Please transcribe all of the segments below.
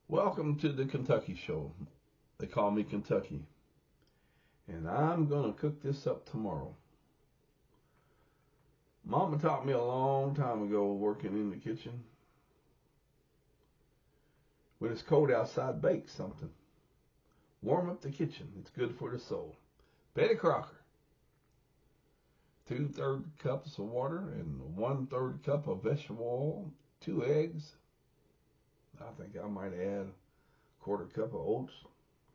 Welcome to the Kentucky Show. They call me Kentucky. And I'm going to cook this up tomorrow. Mama taught me a long time ago working in the kitchen. When it's cold outside, bake something. Warm up the kitchen. It's good for the soul. Betty Crocker. 2/3 cups of water and 1/3 cup of vegetable oil. 2 eggs. I think I might add 1/4 cup of oats.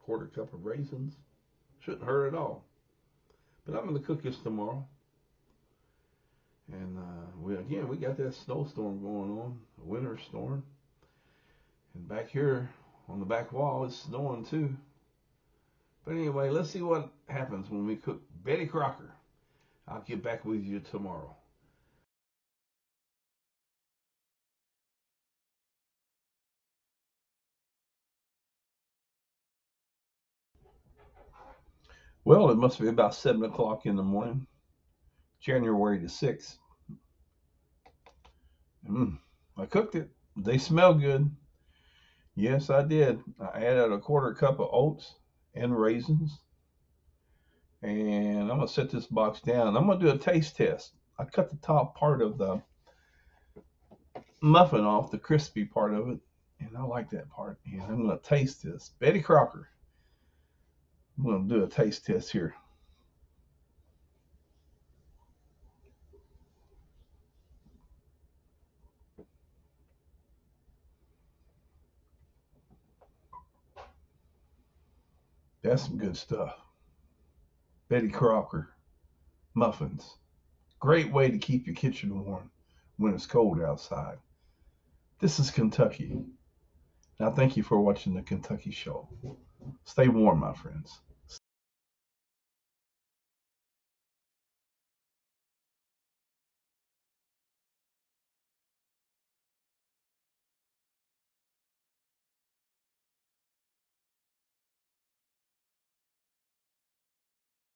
1/4 cup of raisins. Shouldn't hurt at all. But I'm going to cook this tomorrow. And we got that snowstorm going on, a winter storm. And back here on the back wall, it's snowing too. But anyway, let's see what happens when we cook Betty Crocker. I'll get back with you tomorrow. Well, it must be about 7 o'clock in the morning, January the 6th. I cooked it. They smell good. Yes, I did. I added a 1/4 cup of oats and raisins. And I'm going to set this box down. I'm going to do a taste test. I cut the top part of the muffin off, the crispy part of it, and I like that part. And I'm going to taste this. Betty Crocker. I'm going to do a taste test here. That's some good stuff. Betty Crocker muffins. Great way to keep your kitchen warm when it's cold outside. This is Kentucky. Now, thank you for watching the Kentucky Show. Stay warm, my friends.